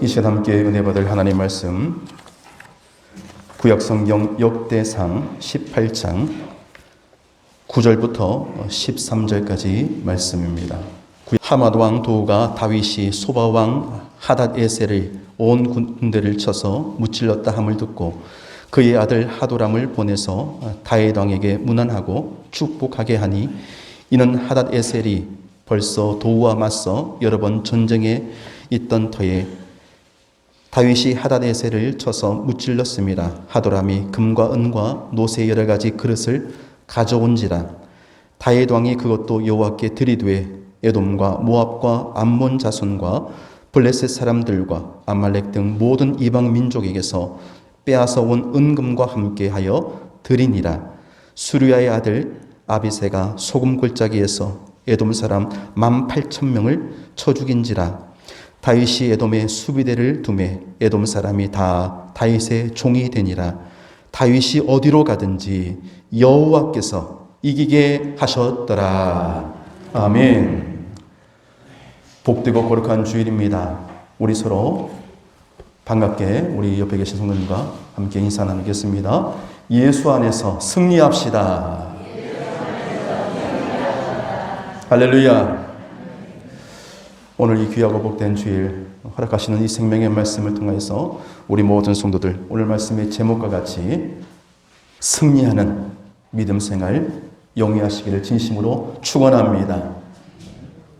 이 시간 함께 은혜 받을 하나님 말씀, 구약성경 역대상 18장 9절부터 13절까지 말씀입니다. 하맛 왕 도우가 다윗이 소바 왕 하닷에셀을 온 군대를 쳐서 무찔렀다 함을 듣고 그의 아들 하도람을 보내서 다윗 왕에게 문안하고 축복하게 하니, 이는 하닷에셀이 벌써 도우와 맞서 여러 번 전쟁에 있던 터에 다윗이 하닷에셀을 쳐서 무찔렀습니다. 하도람이 금과 은과 노새 여러 가지 그릇을 가져온지라. 다윗 왕이 그것도 여호와께 드리되 에돔과 모압과 암몬 자손과 블레셋 사람들과 아말렉 등 모든 이방 민족에게서 빼앗아 온 은금과 함께하여 드리니라. 수르야의 아들 아비새가 소금 골짜기에서 에돔 사람 18,000명을 쳐 죽인지라. 다윗이 에돔에 수비대를 두매 에돔 사람이 다 다윗의 종이 되니라. 다윗이 어디로 가든지 여호와께서 이기게 하셨더라. 아멘. 복되고 거룩한 주일입니다. 우리 서로 반갑게 우리 옆에 계신 성도님과 함께 인사 나누겠습니다. 예수 안에서 승리합시다. 할렐루야. 오늘 이 귀하고 복된 주일 허락하시는 이 생명의 말씀을 통해서 우리 모든 성도들 오늘 말씀의 제목과 같이 승리하는 믿음 생활 영위하시기를 진심으로 축원합니다.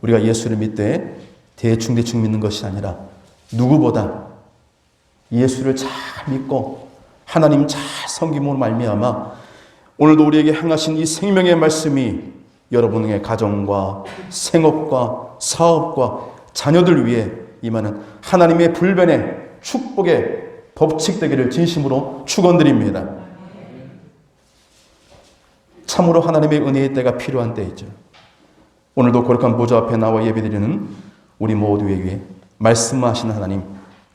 우리가 예수를 믿되 대충 믿는 것이 아니라 누구보다 예수를 잘 믿고 하나님 잘 섬김으로 말미암아 오늘도 우리에게 행하신 이 생명의 말씀이 여러분의 가정과 생업과 사업과 자녀들 위해 임하는 하나님의 불변의 축복의 법칙 되기를 진심으로 축원드립니다. 참으로 하나님의 은혜의 때가 필요한 때이죠. 오늘도 거룩한 보좌 앞에 나와 예배드리는 우리 모두에게 말씀하시는 하나님,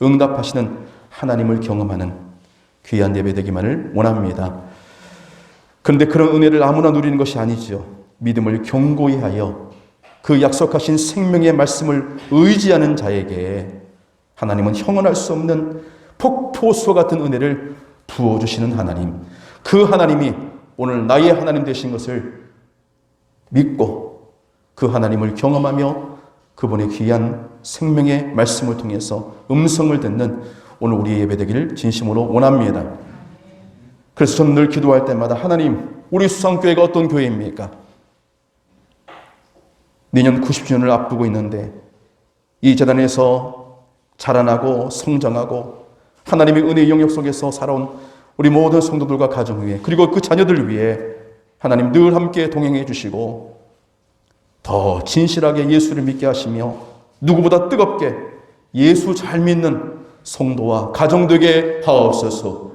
응답하시는 하나님을 경험하는 귀한 예배 되기만을 원합니다. 그런데 그런 은혜를 아무나 누리는 것이 아니죠. 믿음을 견고히 하여 그 약속하신 생명의 말씀을 의지하는 자에게 하나님은 형언할 수 없는 폭포수와 같은 은혜를 부어주시는 하나님, 그 하나님이 오늘 나의 하나님 되신 것을 믿고 그 하나님을 경험하며 그분의 귀한 생명의 말씀을 통해서 음성을 듣는 오늘 우리의 예배 되기를 진심으로 원합니다. 그래서 저는 늘 기도할 때마다 하나님, 우리 수상교회가 어떤 교회입니까? 내년 90주년을 앞두고 있는데 이 재단에서 자라나고 성장하고 하나님의 은혜의 영역 속에서 살아온 우리 모든 성도들과 가정 위에, 그리고 그 자녀들 위해 하나님 늘 함께 동행해 주시고 더 진실하게 예수를 믿게 하시며 누구보다 뜨겁게 예수 잘 믿는 성도와 가정 되게 하옵소서.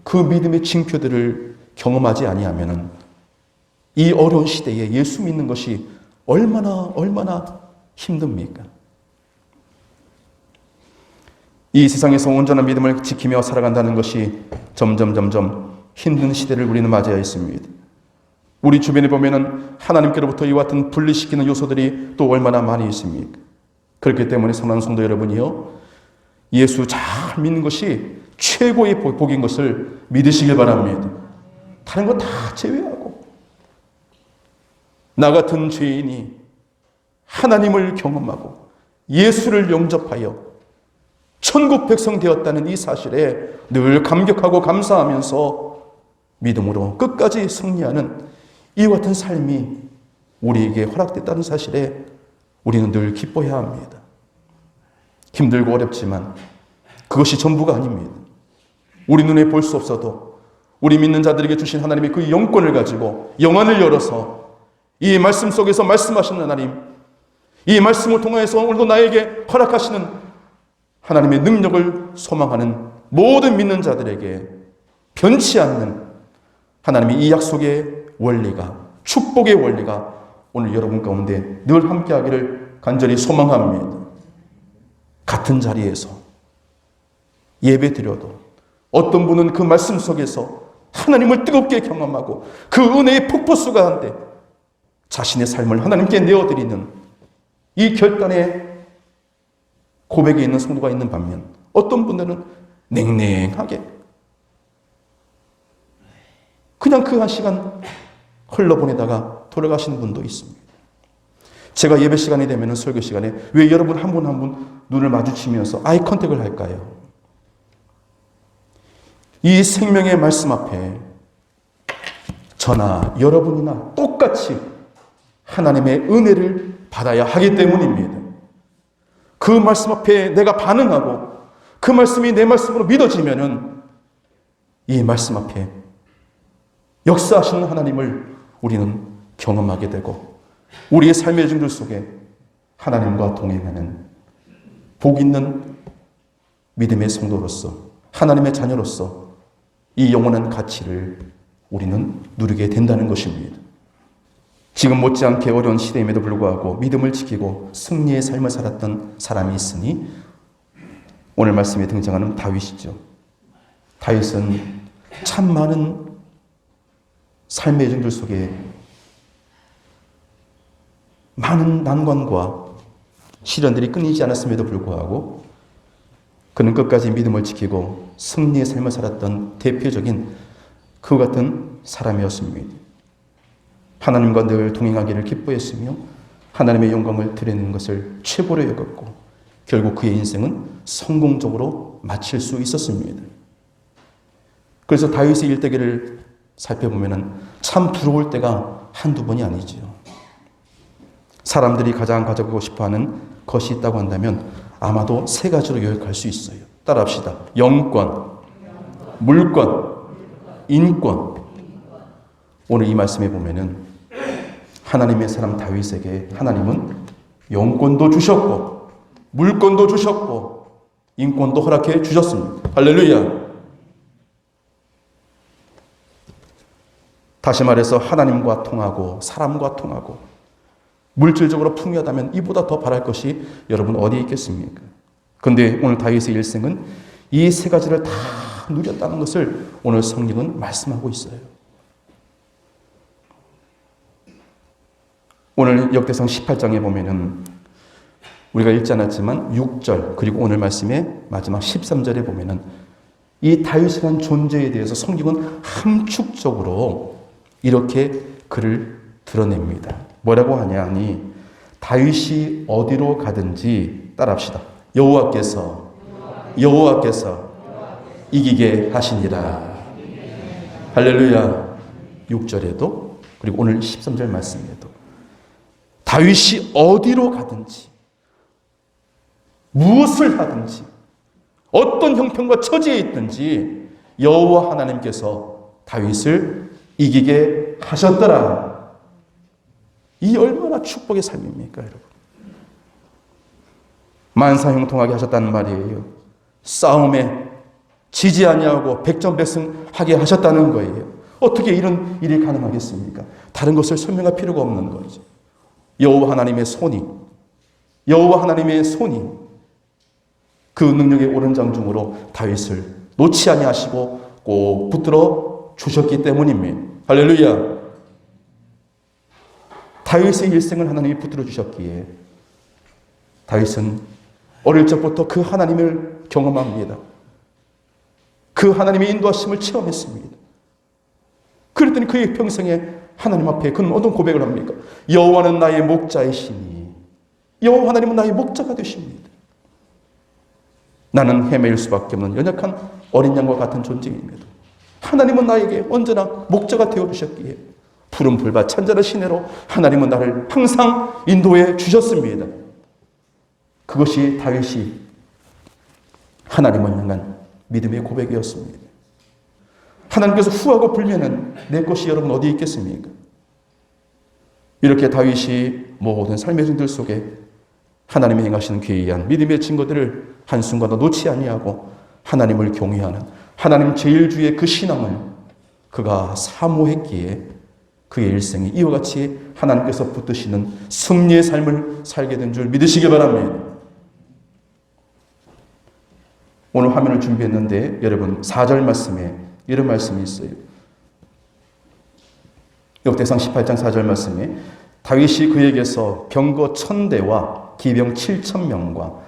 그 믿음의 징표들을 경험하지 아니하면은 이 어려운 시대에 예수 믿는 것이 얼마나 힘듭니까? 이 세상에서 온전한 믿음을 지키며 살아간다는 것이 점점 힘든 시대를 우리는 맞이하여 있습니다. 우리 주변에 보면은 하나님께로부터 이와 같은 분리시키는 요소들이 또 얼마나 많이 있습니까? 그렇기 때문에 사랑하는 성도 여러분이요, 예수 잘 믿는 것이 최고의 복인 것을 믿으시길 바랍니다. 다른 거 다 제외하고 나 같은 죄인이 하나님을 경험하고 예수를 영접하여 천국 백성 되었다는 이 사실에 늘 감격하고 감사하면서 믿음으로 끝까지 승리하는 이와 같은 삶이 우리에게 허락됐다는 사실에 우리는 늘 기뻐해야 합니다. 힘들고 어렵지만 그것이 전부가 아닙니다. 우리 눈에 볼 수 없어도 우리 믿는 자들에게 주신 하나님의 그 영권을 가지고 영안을 열어서 이 말씀 속에서 말씀하시는 하나님, 이 말씀을 통해서 오늘도 나에게 허락하시는 하나님의 능력을 소망하는 모든 믿는 자들에게 변치 않는 하나님의 이 약속의 원리가, 축복의 원리가 오늘 여러분 가운데 늘 함께하기를 간절히 소망합니다. 같은 자리에서 예배 드려도 어떤 분은 그 말씀 속에서 하나님을 뜨겁게 경험하고 그 은혜의 폭포수 가운데 자신의 삶을 하나님께 내어드리는 이 결단의 고백이 있는 성도가 있는 반면 어떤 분들은 냉랭하게 그냥 그 한 시간 흘러보내다가 돌아가시는 분도 있습니다. 제가 예배 시간이 되면 설교 시간에 왜 여러분 한 분 한 분 눈을 마주치면서 아이 컨택을 할까요? 이 생명의 말씀 앞에 저나 여러분이나 똑같이 하나님의 은혜를 받아야 하기 때문입니다. 그 말씀 앞에 내가 반응하고 그 말씀이 내 말씀으로 믿어지면은 이 말씀 앞에 역사하시는 하나님을 우리는 경험하게 되고 우리의 삶의 증들 속에 하나님과 동행하는 복 있는 믿음의 성도로서 하나님의 자녀로서 이 영원한 가치를 우리는 누리게 된다는 것입니다. 지금 못지않게 어려운 시대임에도 불구하고 믿음을 지키고 승리의 삶을 살았던 사람이 있으니 오늘 말씀에 등장하는 다윗이죠. 다윗은 참 많은 삶의 여정들 속에 많은 난관과 시련들이 끊이지 않았음에도 불구하고 그는 끝까지 믿음을 지키고 승리의 삶을 살았던 대표적인 그 같은 사람이었습니다. 하나님과 늘 동행하기를 기뻐했으며 하나님의 영광을 드리는 것을 최고로 여겼고 결국 그의 인생은 성공적으로 마칠 수 있었습니다. 그래서 다윗의 일대기를 살펴보면 참 부러울 때가 한두 번이 아니지요. 사람들이 가장 가져가고 싶어하는 것이 있다고 한다면 아마도 세 가지로 요약할 수 있어요. 따라합시다. 영권, 물권, 인권. 오늘 이 말씀에 보면은 하나님의 사람 다윗에게 하나님은 영권도 주셨고 물권도 주셨고 인권도 허락해 주셨습니다. 할렐루야. 다시 말해서 하나님과 통하고 사람과 통하고 물질적으로 풍요하다면 이보다 더 바랄 것이 여러분 어디에 있겠습니까? 그런데 오늘 다윗의 일생은 이 세 가지를 다 누렸다는 것을 오늘 성경은 말씀하고 있어요. 오늘 역대상 18장에 보면은 우리가 읽지 않았지만 6절 그리고 오늘 말씀의 마지막 13절에 보면은 이 다윗이라는 존재에 대해서 성경은 함축적으로 이렇게 글을 드러냅니다. 뭐라고 하냐니 다윗이 어디로 가든지 따라합시다. 여호와께서 이기게 하시니라. 할렐루야. 6절에도 그리고 오늘 13절 말씀에도 다윗이 어디로 가든지 무엇을 하든지 어떤 형편과 처지에 있든지 여호와 하나님께서 다윗을 이기게 하셨더라. 이 얼마나 축복의 삶입니까, 여러분? 만사형통하게 하셨다는 말이에요. 싸움에 지지 아니하고 백전백승하게 하셨다는 거예요. 어떻게 이런 일이 가능하겠습니까? 다른 것을 설명할 필요가 없는 거죠. 여호와 하나님의 손이 그 능력의 오른장중으로 다윗을 놓지 아니하시고 꼭 붙들어 주셨기 때문입니다. 할렐루야. 다윗의 일생을 하나님이 붙들어 주셨기에 다윗은 어릴 적부터 그 하나님을 경험합니다. 그 하나님의 인도하심을 체험했습니다. 그랬더니 그의 평생에 하나님 앞에 그는 어떤 고백을 합니까? 여호와는 나의 목자이시니 여호와 하나님은 나의 목자가 되십니다. 나는 헤매일 수밖에 없는 연약한 어린 양과 같은 존재임에도 하나님은 나에게 언제나 목자가 되어주셨기에 푸른 풀밭 찬자를 시내로 하나님은 나를 항상 인도해 주셨습니다. 그것이 다윗이 하나님을 향한 믿음의 고백이었습니다. 하나님께서 후하고 불면은 내 것이 여러분 어디 있겠습니까? 이렇게 다윗이 모든 삶의 증들 속에 하나님이 행하시는 괴이한 믿음의 증거들을 한순간도 놓지 아니하고 하나님을 경외하는 하나님 제일주의 그 신앙을 그가 사모했기에 그의 일생이 이와 같이 하나님께서 붙드시는 승리의 삶을 살게 된 줄 믿으시기 바랍니다. 오늘 화면을 준비했는데 여러분 4절 말씀에 이런 말씀이 있어요. 역대상 18장 4절 말씀에 다윗이 그에게서 병거 1000대와 기병 7000명과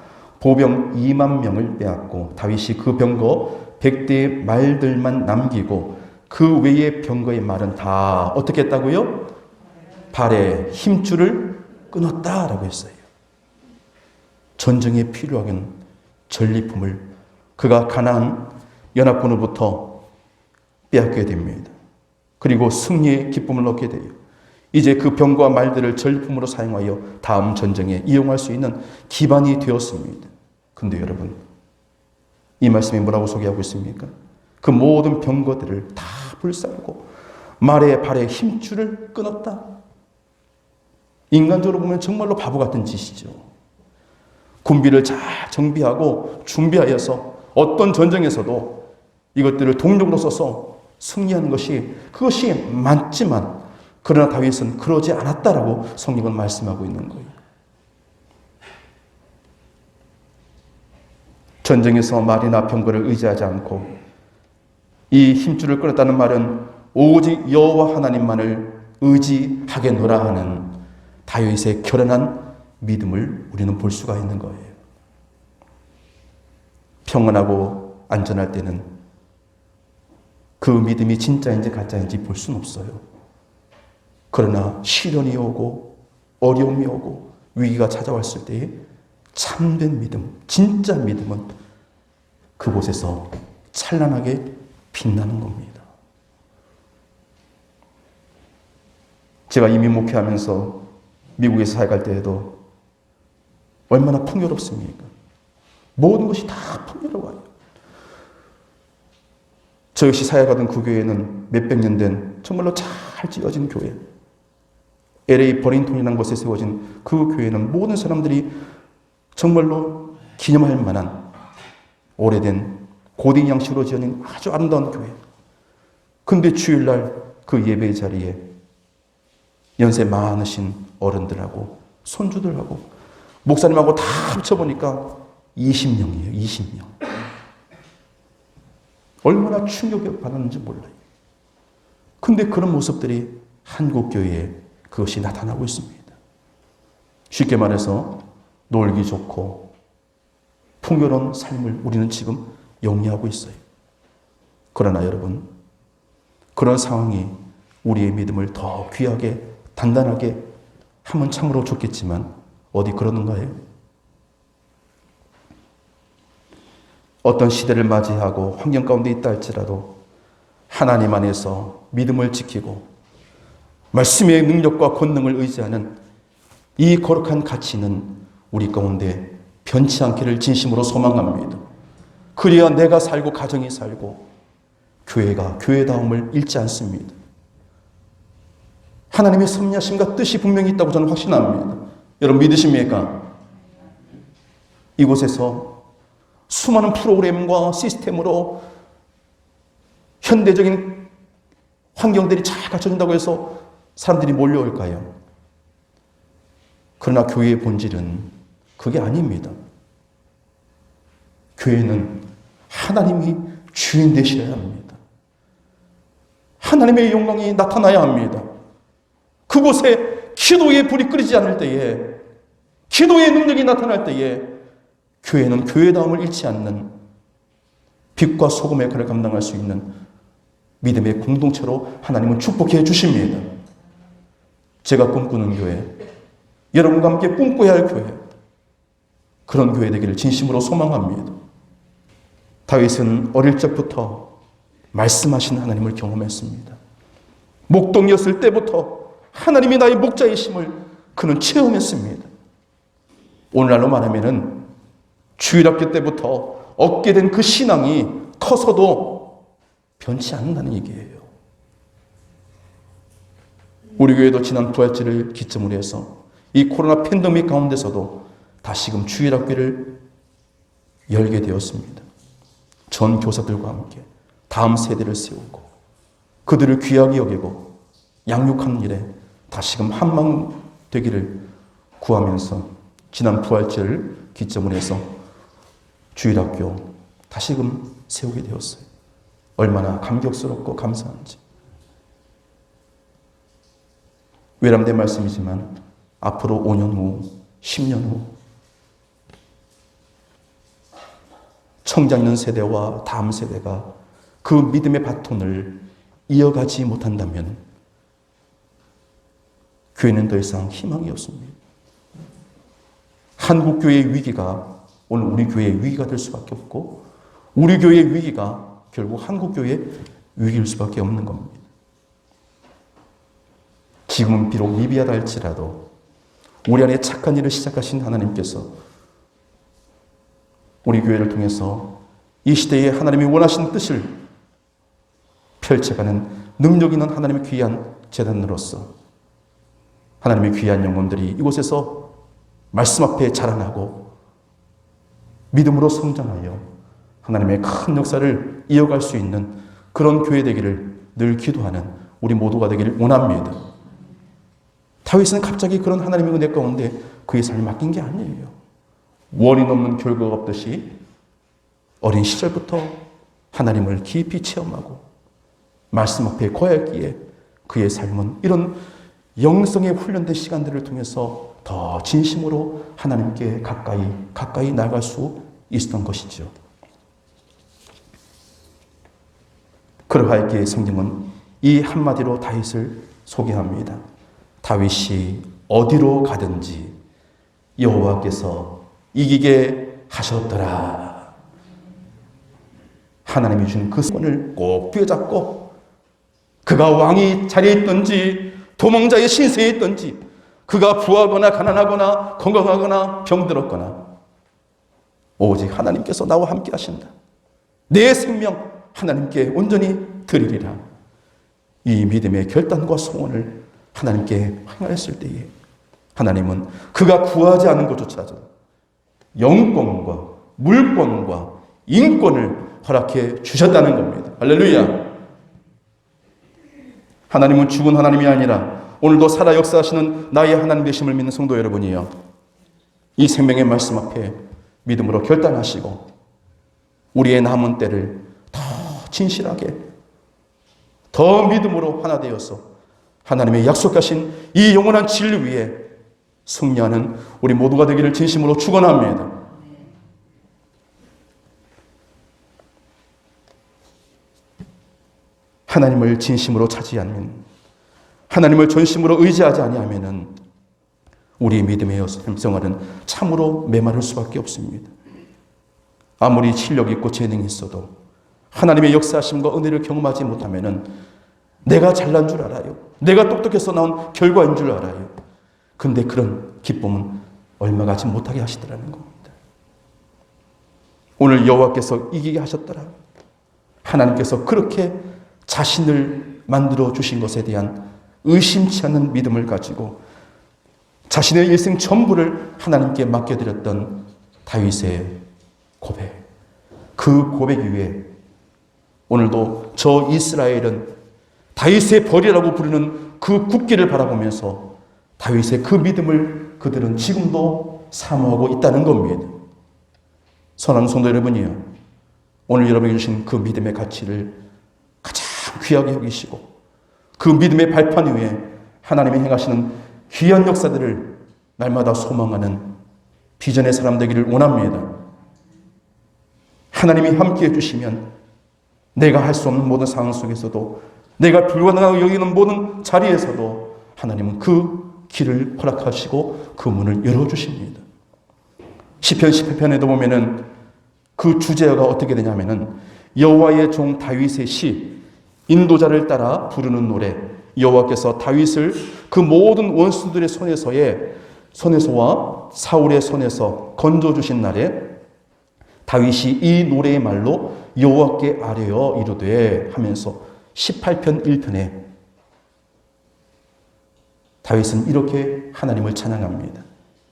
보병 2만 명을 빼앗고 다윗이 그 병거 100대의 말들만 남기고 그 외의 병거의 말은 다 어떻게 했다고요? 발에 힘줄을 끊었다라고 했어요. 전쟁에 필요하는 전리품을 그가 가나안 연합군으로부터 빼앗게 됩니다. 그리고 승리의 기쁨을 얻게 돼요. 이제 그 병과 말들을 전리품으로 사용하여 다음 전쟁에 이용할 수 있는 기반이 되었습니다. 근데 여러분, 이 말씀이 뭐라고 소개하고 있습니까? 그 모든 병거들을 다 불살고 말의 발에 힘줄을 끊었다. 인간적으로 보면 정말로 바보 같은 짓이죠. 군비를 잘 정비하고 준비하여서 어떤 전쟁에서도 이것들을 동력으로 써서 승리하는 그것이 맞지만 그러나 다윗은 그러지 않았다라고 성경은 말씀하고 있는 거예요. 전쟁에서 말이나 병거를 의지하지 않고 이 힘줄을 끊었다는 말은 오직 여호와 하나님만을 의지하겠노라 하는 다윗의 결연한 믿음을 우리는 볼 수가 있는 거예요. 평안하고 안전할 때는 그 믿음이 진짜인지 가짜인지 볼 수는 없어요. 그러나 시련이 오고 어려움이 오고 위기가 찾아왔을 때에 참된 믿음, 진짜 믿음은 그곳에서 찬란하게 빛나는 겁니다. 제가 이민 목회하면서 미국에서 사역할 때에도 얼마나 풍요롭습니까? 모든 것이 다 풍요로워요. 저 역시 사역하던 그 교회는 몇백 년 된 정말로 잘 지어진 교회, LA 버링턴이라는 곳에 세워진 그 교회는 모든 사람들이 정말로 기념할 만한 오래된 고딩 양식으로 지어진 아주 아름다운 교회. 근데 주일날 그 예배 자리에 연세 많으신 어른들하고 손주들하고 목사님하고 다 합쳐보니까 20명이에요. 20명. 얼마나 충격을 받았는지 몰라요. 근데 그런 모습들이 한국교회에 그것이 나타나고 있습니다. 쉽게 말해서 놀기 좋고 풍요로운 삶을 우리는 지금 영위하고 있어요. 그러나 여러분, 그런 상황이 우리의 믿음을 더 귀하게 단단하게 하면 참으로 좋겠지만 어디 그러는가요? 어떤 시대를 맞이하고 환경 가운데 있다 할지라도 하나님 안에서 믿음을 지키고 말씀의 능력과 권능을 의지하는 이 거룩한 가치는 우리 가운데 변치 않기를 진심으로 소망합니다. 그래야 내가 살고 가정이 살고 교회가 교회다움을 잃지 않습니다. 하나님의 섭리하심과 뜻이 분명히 있다고 저는 확신합니다. 여러분 믿으십니까? 이곳에서 수많은 프로그램과 시스템으로 현대적인 환경들이 잘 갖춰진다고 해서 사람들이 몰려올까요? 그러나 교회의 본질은 그게 아닙니다. 교회는 하나님이 주인 되셔야 합니다. 하나님의 영광이 나타나야 합니다. 그곳에 기도의 불이 끓이지 않을 때에, 기도의 능력이 나타날 때에 교회는 교회다움을 잃지 않는 빛과 소금의 역할을 감당할 수 있는 믿음의 공동체로 하나님은 축복해 주십니다. 제가 꿈꾸는 교회, 여러분과 함께 꿈꿔야 할 교회, 그런 교회 되기를 진심으로 소망합니다. 다윗은 어릴 적부터 말씀하신 하나님을 경험했습니다. 목동이었을 때부터 하나님이 나의 목자이심을 그는 체험했습니다. 오늘날로 말하면은 주일학교 때부터 얻게 된 그 신앙이 커서도 변치 않는다는 얘기예요. 우리 교회도 지난 부활절을 기점으로 해서 이 코로나 팬데믹 가운데서도 다시금 주일학교를 열게 되었습니다. 전 교사들과 함께 다음 세대를 세우고 그들을 귀하게 여기고 양육하는 일에 다시금 한망 되기를 구하면서 지난 부활절을 기점으로 해서 주일학교 다시금 세우게 되었어요. 얼마나 감격스럽고 감사한지. 외람된 말씀이지만 앞으로 5년 후, 10년 후 성장하는 세대와 다음 세대가 그 믿음의 바톤을 이어가지 못한다면 교회는 더 이상 희망이 없습니다. 한국 교회의 위기가 오늘 우리 교회의 위기가 될 수밖에 없고, 우리 교회의 위기가 결국 한국 교회의 위기일 수밖에 없는 겁니다. 지금은 비록 미비하다 할지라도 우리 안에 착한 일을 시작하신 하나님께서 우리 교회를 통해서 이 시대에 하나님이 원하신 뜻을 펼쳐가는 능력 있는 하나님의 귀한 재단으로서 하나님의 귀한 영혼들이 이곳에서 말씀 앞에 자라나고 믿음으로 성장하여 하나님의 큰 역사를 이어갈 수 있는 그런 교회 되기를 늘 기도하는 우리 모두가 되기를 원합니다. 다윗은 갑자기 그런 하나님의 은혜 가운데 그의 삶을 맡긴 게 아니에요. 원인 없는 결과가 없듯이 어린 시절부터 하나님을 깊이 체험하고 말씀 앞에 거했기에 그의 삶은 이런 영성에 훈련된 시간들을 통해서 더 진심으로 하나님께 가까이 나아갈 수 있었던 것이죠. 그러하기에 성경은 이 한마디로 다윗을 소개합니다. 다윗이 어디로 가든지 여호와께서 이기게 하셨더라. 하나님이 준 그 손을 꼭 붙잡고 그가 왕이 자리에 있든지 도망자의 신세에 있든지 그가 부하거나 가난하거나 건강하거나 병들었거나 오직 하나님께서 나와 함께 하신다. 내 생명 하나님께 온전히 드리리라. 이 믿음의 결단과 소원을 하나님께 행하였을 때에 하나님은 그가 구하지 않은 것조차도 영권과 물권과 인권을 허락해 주셨다는 겁니다. 할렐루야. 하나님은 죽은 하나님이 아니라 오늘도 살아 역사하시는 나의 하나님 되심을 믿는 성도 여러분이요, 이 생명의 말씀 앞에 믿음으로 결단하시고 우리의 남은 때를 더 진실하게 더 믿음으로 하나 되어서 하나님의 약속하신 이 영원한 진리 위에 승리하는 우리 모두가 되기를 진심으로 축원합니다. 하나님을 진심으로 차지하면, 하나님을 전심으로 의지하지 아니하면은 우리의 믿음의 생활은 참으로 메마를 수밖에 없습니다. 아무리 실력 있고 재능이 있어도 하나님의 역사하심과 은혜를 경험하지 못하면은 내가 잘난 줄 알아요. 내가 똑똑해서 나온 결과인 줄 알아요. 근데 그런 기쁨은 얼마 가지 못하게 하시더라는 겁니다. 오늘 여호와께서 이기게 하셨더라. 하나님께서 그렇게 자신을 만들어 주신 것에 대한 의심치 않는 믿음을 가지고 자신의 일생 전부를 하나님께 맡겨드렸던 다윗의 고백, 그 고백 위에 오늘도 저 이스라엘은 다윗의 벌이라고 부르는 그 국기를 바라보면서 다윗의 그 믿음을 그들은 지금도 사모하고 있다는 겁니다. 선한 성도 여러분이요, 오늘 여러분이 주신 그 믿음의 가치를 가장 귀하게 여기시고 그 믿음의 발판 위에 하나님이 행하시는 귀한 역사들을 날마다 소망하는 비전의 사람 되기를 원합니다. 하나님이 함께해 주시면 내가 할 수 없는 모든 상황 속에서도, 내가 불가능하고 여기는 모든 자리에서도 하나님은 그 길을 허락하시고 그 문을 열어주십니다. 시편 18편에도 보면은 그 주제가 어떻게 되냐면은 여호와의 종 다윗의 시, 인도자를 따라 부르는 노래, 여호와께서 다윗을 그 모든 원수들의 손에서와 사울의 손에서 건져주신 날에 다윗이 이 노래의 말로 여호와께 아뢰어 이르되 하면서 18편 1편에 다윗은 이렇게 하나님을 찬양합니다.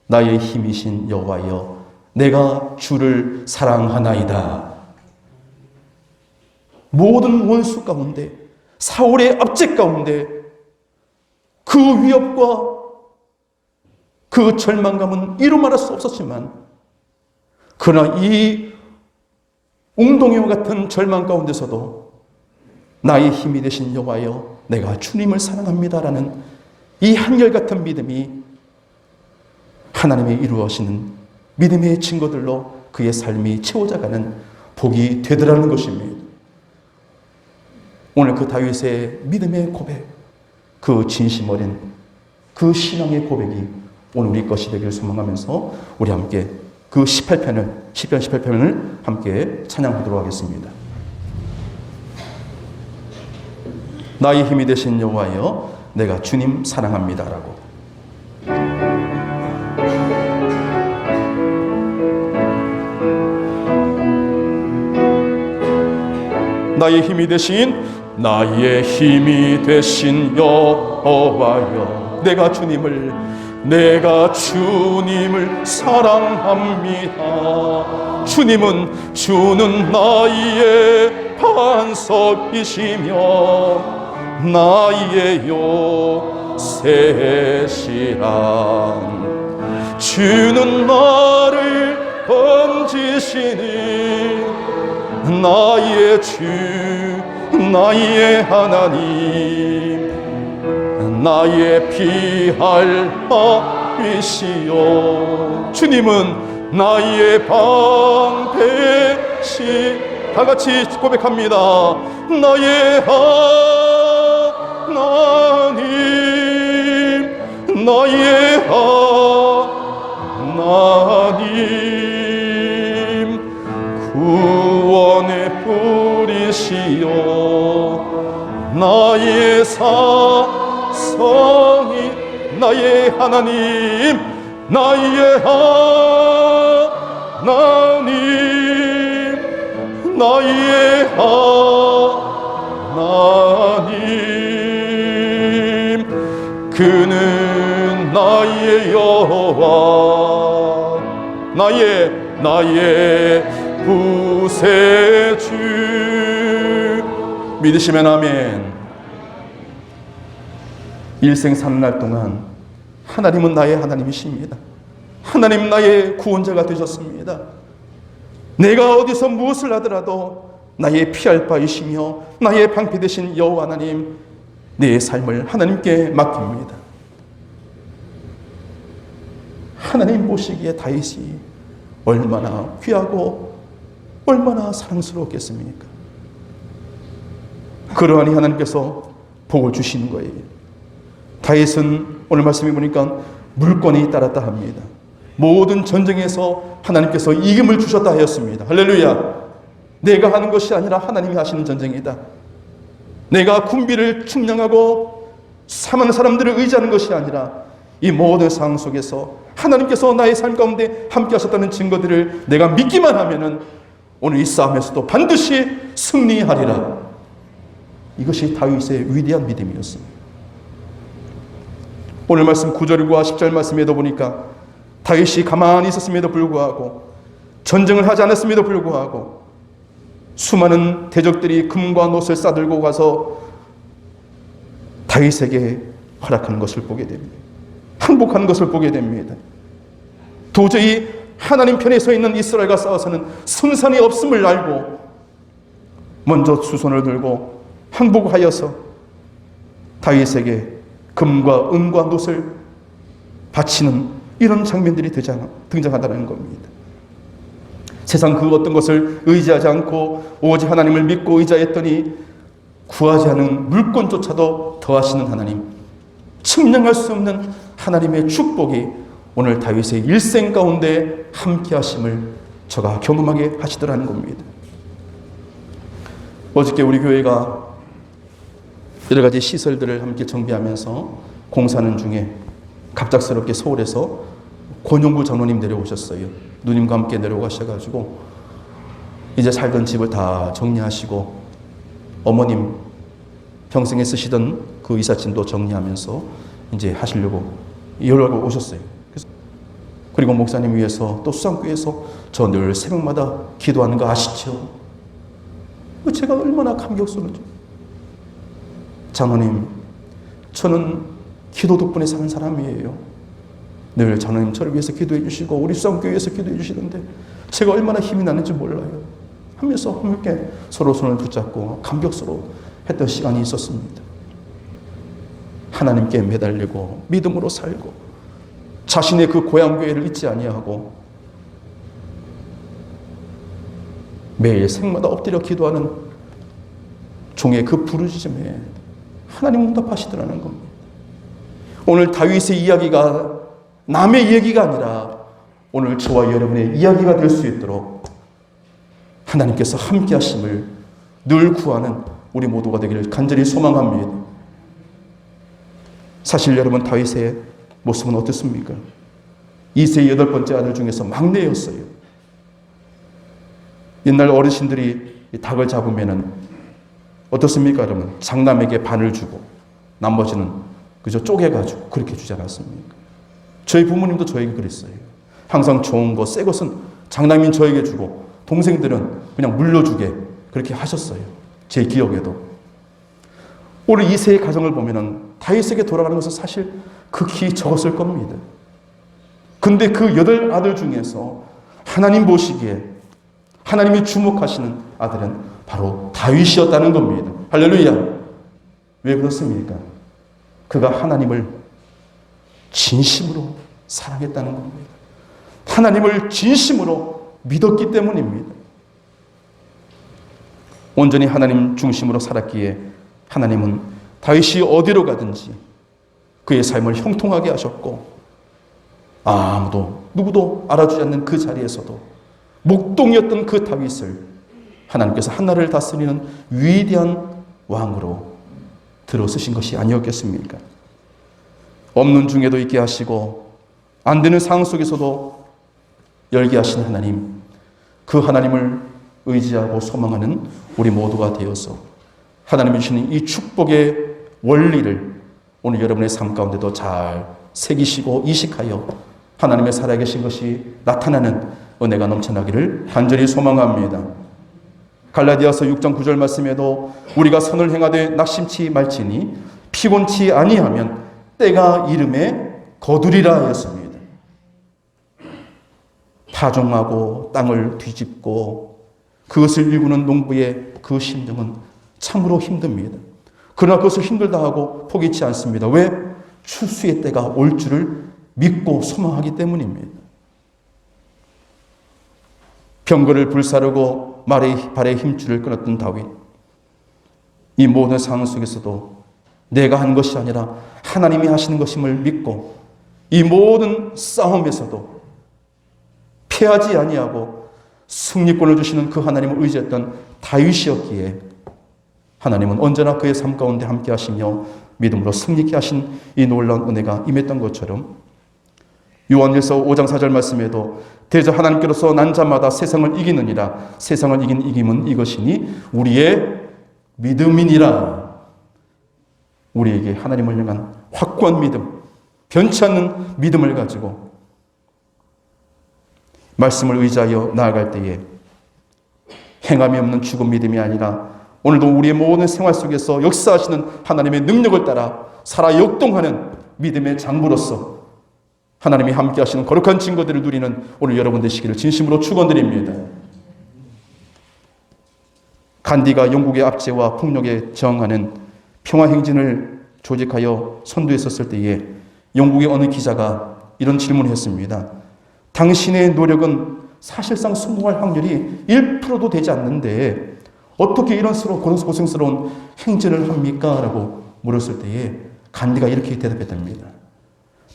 나의 힘이신 여호와여, 내가 주를 사랑하나이다. 모든 원수 가운데, 사울의 압제 가운데 그 위협과 그 절망감은 이루 말할 수 없었지만, 그러나 이 웅동이와 같은 절망 가운데서도 나의 힘이 되신 여호와여, 내가 주님을 사랑합니다라는 이 한결같은 믿음이 하나님의 이루어지는 믿음의 증거들로 그의 삶이 채워져가는 복이 되더라는 것입니다. 오늘 그 다윗의 믿음의 고백, 그 진심 어린 그 신앙의 고백이 오늘 우리 것이 되기를 소망하면서 우리 함께 그 18편을, 시편 18편을 함께 찬양하도록 하겠습니다. 나의 힘이 되신 여호와여, 내가 주님 사랑합니다라고. 나의 힘이 되신 여호와여, 내가 주님을 사랑합니다. 주는 나의 반석이시며 나의 요새시라. 주는 나를 건지시니 나의 주, 나의 하나님, 나의 피할 바위시여. 주님은 나의 방패시. 다 같이 고백합니다. 나의 하나님, 나의 하나님, 구원의 뿌리시여. 나의 사성이, 나의 하나님, 나의 하나님, 나의 하나님, 그는 나의 여호와, 나의 구세주. 믿으시면 아멘. 일생 사는 날 동안 하나님은 나의 하나님이십니다. 하나님 나의 구원자가 되셨습니다. 내가 어디서 무엇을 하더라도 나의 피할 바이시며 나의 방패 되신 여호와 하나님, 내 삶을 하나님께 맡깁니다. 하나님 보시기에 다윗이 얼마나 귀하고 얼마나 사랑스러웠겠습니까? 그러하니 하나님께서 복을 주시는 거예요. 다윗은 오늘 말씀해 보니까 물권이 따랐다 합니다. 모든 전쟁에서 하나님께서 이김을 주셨다 하였습니다. 할렐루야. 내가 하는 것이 아니라 하나님이 하시는 전쟁이다. 내가 군비를 측량하고 사망하는 사람들을 의지하는 것이 아니라 이 모든 상황 속에서 하나님께서 나의 삶 가운데 함께 하셨다는 증거들을 내가 믿기만 하면은 오늘 이 싸움에서도 반드시 승리하리라. 이것이 다윗의 위대한 믿음이었습니다. 오늘 말씀 9절과 10절 말씀에도 보니까 다윗이 가만히 있었음에도 불구하고, 전쟁을 하지 않았음에도 불구하고 수많은 대적들이 금과 놋을 싸들고 가서 다윗에게 허락하는 것을 보게 됩니다. 항복하는 것을 보게 됩니다. 도저히 하나님 편에 서 있는 이스라엘과 싸워서는 승산이 없음을 알고 먼저 수손을 들고 항복하여서 다윗에게 금과 은과 놋을 바치는 이런 장면들이 등장하다는 겁니다. 세상 그 어떤 것을 의지하지 않고 오직 하나님을 믿고 의지했더니 구하지 않은 물건조차도 더하시는 하나님, 측량할 수 없는 하나님의 축복이 오늘 다윗의 일생 가운데 함께 하심을 저가 경험하게 하시더라는 겁니다. 어저께 우리 교회가 여러 가지 시설들을 함께 정비하면서 공사하는 중에 갑작스럽게 서울에서 권용구 장로님 내려오셨어요. 누님과 함께 내려가셔가지고 이제 살던 집을 다 정리하시고 어머님 평생에 쓰시던 그 이삿짐도 정리하면서 이제 하시려고 연락을 오셨어요. 그리고 목사님 위해서 또 수상교회에서 저 늘 새벽마다 기도하는 거 아시죠? 제가 얼마나 감격스러운지. 장로님, 저는 기도 덕분에 사는 사람이에요. 늘 장로님 저를 위해서 기도해 주시고 우리 수상교회에서 기도해 주시는데 제가 얼마나 힘이 나는지 몰라요. 하면서 함께 서로 손을 붙잡고 감격스러워 했던 시간이 있었습니다. 하나님께 매달리고 믿음으로 살고 자신의 그 고향교회를 잊지 아니하고 매일 생마다 엎드려 기도하는 종의 그 부르짖음에 하나님 응답하시더라는 겁니다. 오늘 다윗의 이야기가 남의 이야기가 아니라 오늘 저와 여러분의 이야기가 될 수 있도록 하나님께서 함께 하심을 늘 구하는 우리 모두가 되기를 간절히 소망합니다. 사실 여러분, 다윗의 모습은 어떻습니까? 이세의 8번째 아들 중에서 막내였어요. 옛날 어르신들이 닭을 잡으면은 어떻습니까, 여러분? 장남에게 반을 주고 나머지는 그저 쪼개가지고 그렇게 주지 않았습니까? 저희 부모님도 저에게 그랬어요. 항상 좋은 거, 새 것은 장남인 저에게 주고 동생들은 그냥 물려주게 그렇게 하셨어요. 제 기억에도. 오늘 이세의 가정을 보면은 다윗에게 돌아가는 것은 사실 극히 적었을 겁니다. 근데 그 8 아들 중에서 하나님 보시기에 하나님이 주목하시는 아들은 바로 다윗이었다는 겁니다. 할렐루야. 왜 그렇습니까? 그가 하나님을 진심으로 사랑했다는 겁니다. 하나님을 진심으로 믿었기 때문입니다. 온전히 하나님 중심으로 살았기에 하나님은 다윗이 어디로 가든지 그의 삶을 형통하게 하셨고, 아무도 누구도 알아주지 않는 그 자리에서도 목동이었던 그 다윗을 하나님께서 한나라를 다스리는 위대한 왕으로 들어쓰신 것이 아니었겠습니까? 없는 중에도 있게 하시고 안 되는 상황 속에서도 열게 하신 하나님, 그 하나님을 의지하고 소망하는 우리 모두가 되어서 하나님이 주시는 이 축복의 원리를 오늘 여러분의 삶 가운데도 잘 새기시고 이식하여 하나님의 살아계신 것이 나타나는 은혜가 넘쳐나기를 간절히 소망합니다. 갈라디아서 6장 9절 말씀에도 우리가 선을 행하되 낙심치 말지니 피곤치 아니하면 때가 이름에 거두리라 하였습니다. 파종하고 땅을 뒤집고 그것을 일구는 농부의 그 심정은 참으로 힘듭니다. 그러나 그것을 힘들다 하고 포기치 않습니다. 왜? 추수의 때가 올 줄을 믿고 소망하기 때문입니다. 병거를 불사르고 발에 힘줄을 끊었던 다윗, 이 모든 상황 속에서도 내가 한 것이 아니라 하나님이 하시는 것임을 믿고 이 모든 싸움에서도 패하지 아니하고 승리권을 주시는 그 하나님을 의지했던 다윗이었기에 하나님은 언제나 그의 삶 가운데 함께 하시며 믿음으로 승리케 하신 이 놀라운 은혜가 임했던 것처럼 요한일서 5장 4절 말씀에도 대저 하나님께로서 난 자마다 세상을 이기느니라. 세상을 이긴 이김은 이것이니 우리의 믿음이니라. 우리에게 하나님을 향한 확고한 믿음, 변치 않는 믿음을 가지고 말씀을 의지하여 나아갈 때에 행함이 없는 죽은 믿음이 아니라 오늘도 우리의 모든 생활 속에서 역사하시는 하나님의 능력을 따라 살아 역동하는 믿음의 장부로서 하나님이 함께 하시는 거룩한 증거들을 누리는 오늘 여러분 되시기를 진심으로 축원드립니다. 간디가 영국의 압제와 폭력에 저항하는 평화행진을 조직하여 선두했었을 때에 영국의 어느 기자가 이런 질문을 했습니다. 당신의 노력은 사실상 성공할 확률이 1%도 되지 않는데 어떻게 이런 고생스러운 행진을 합니까? 라고 물었을 때에 간디가 이렇게 대답했답니다.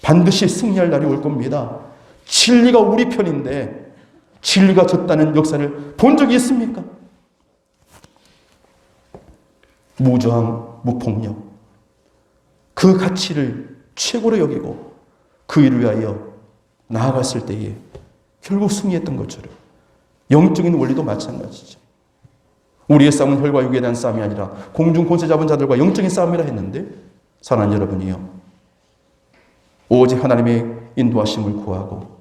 반드시 승리할 날이 올 겁니다. 진리가 우리 편인데 진리가 졌다는 역사를 본 적이 있습니까? 무저항, 무폭력, 그 가치를 최고로 여기고 그 일을 위하여 나아갔을 때에 결국 승리했던 것처럼 영적인 원리도 마찬가지죠. 우리의 싸움은 혈과 육에 대한 싸움이 아니라 공중 권세 잡은 자들과 영적인 싸움이라 했는데 사랑하는 여러분이요, 오직 하나님의 인도하심을 구하고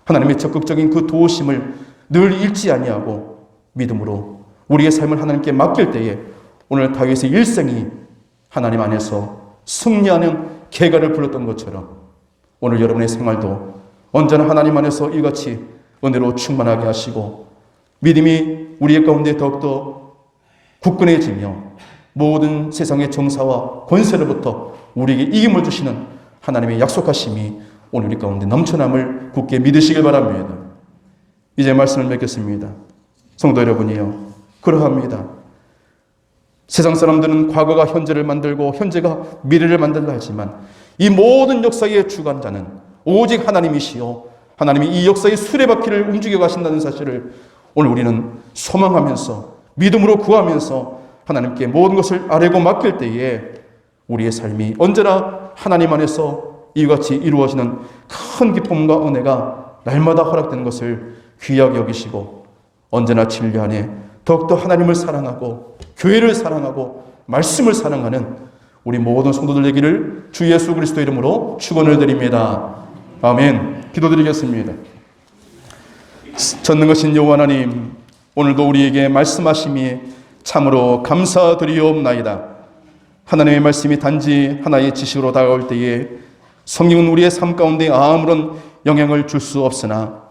하나님의 적극적인 그 도우심을 늘 잃지 아니하고 믿음으로 우리의 삶을 하나님께 맡길 때에 오늘 다윗의 일생이 하나님 안에서 승리하는 계가를 불렀던 것처럼 오늘 여러분의 생활도 언제나 하나님 안에서 이같이 은혜로 충만하게 하시고 믿음이 우리의 가운데 더욱더 굳건해지며 모든 세상의 정사와 권세로부터 우리에게 이김을 주시는 하나님의 약속하심이 오늘 우리 가운데 넘쳐남을 굳게 믿으시길 바랍니다. 이제 말씀을 맺겠습니다. 성도 여러분이요, 그러합니다. 세상 사람들은 과거가 현재를 만들고 현재가 미래를 만들라 하지만 이 모든 역사의 주관자는 오직 하나님이시요, 하나님이 이 역사의 수레바퀴를 움직여 가신다는 사실을 오늘 우리는 소망하면서 믿음으로 구하면서 하나님께 모든 것을 아뢰고 맡길 때에 우리의 삶이 언제나 하나님 안에서 이와 같이 이루어지는 큰 기쁨과 은혜가 날마다 허락되는 것을 귀하게 여기시고 언제나 진리 안에 더욱더 하나님을 사랑하고 교회를 사랑하고 말씀을 사랑하는 우리 모든 성도들 되기를 주 예수 그리스도 이름으로 축원을 드립니다. 아멘. 기도드리겠습니다. 전능하신 여호와 하나님, 오늘도 우리에게 말씀하심이 참으로 감사드리옵나이다. 하나님의 말씀이 단지 하나의 지식으로 다가올 때에 성경은 우리의 삶 가운데 아무런 영향을 줄 수 없으나,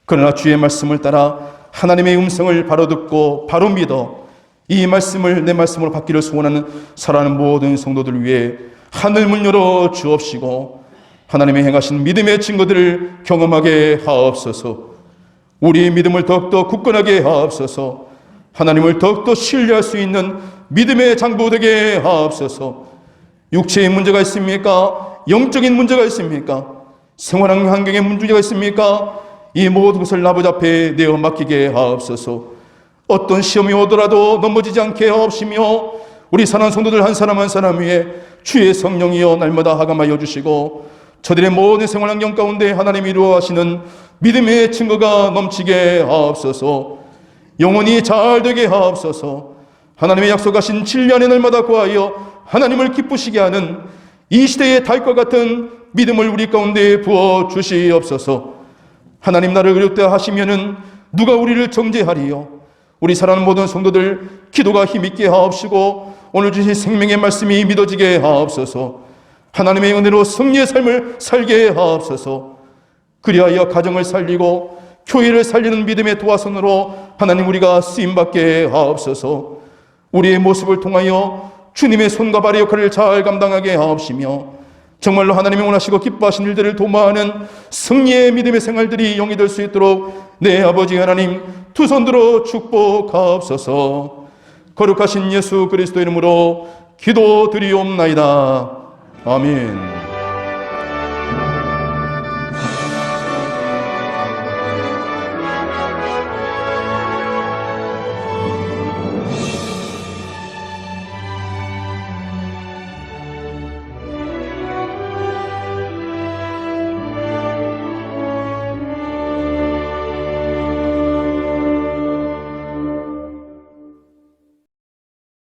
그러나 주의 말씀을 따라 하나님의 음성을 바로 듣고 바로 믿어 이 말씀을 내 말씀으로 받기를 소원하는 사랑하는 모든 성도들 위해 하늘 문 열어 주옵시고 하나님의 행하신 믿음의 증거들을 경험하게 하옵소서. 우리의 믿음을 더욱더 굳건하게 하옵소서. 하나님을 더욱더 신뢰할 수 있는 믿음의 장부 되게 하옵소서. 육체의 문제가 있습니까? 영적인 문제가 있습니까? 생활 환경의 문제가 있습니까? 이 모든 것을 아버지 앞에 내어 맡기게 하옵소서. 어떤 시험이 오더라도 넘어지지 않게 하옵시며 우리 사랑하는 성도들 한 사람 한 사람 위에 주의 성령이여 날마다 하감하여 주시고 저들의 모든 생활 환경 가운데 하나님이 이루어하시는 믿음의 증거가 넘치게 하옵소서. 영원히 잘 되게 하옵소서. 하나님의 약속하신 7년의 날마다 구하여 하나님을 기쁘시게 하는 이 시대의 달과 같은 믿음을 우리 가운데 부어 주시옵소서. 하나님 나를 어렵다 하시면은 누가 우리를 정죄하리요? 우리 사랑하는 모든 성도들 기도가 힘있게 하옵시고 오늘 주신 생명의 말씀이 믿어지게 하옵소서. 하나님의 은혜로 승리의 삶을 살게 하옵소서. 그리하여 가정을 살리고 교회를 살리는 믿음의 도화선으로 하나님 우리가 쓰임받게 하옵소서. 우리의 모습을 통하여 주님의 손과 발의 역할을 잘 감당하게 하옵시며 정말로 하나님이 원하시고 기뻐하신 일들을 도모하는 승리의 믿음의 생활들이 영이 될 수 있도록 내 아버지 하나님 두 손 들어 축복하옵소서. 거룩하신 예수 그리스도 이름으로 기도드리옵나이다. 아멘.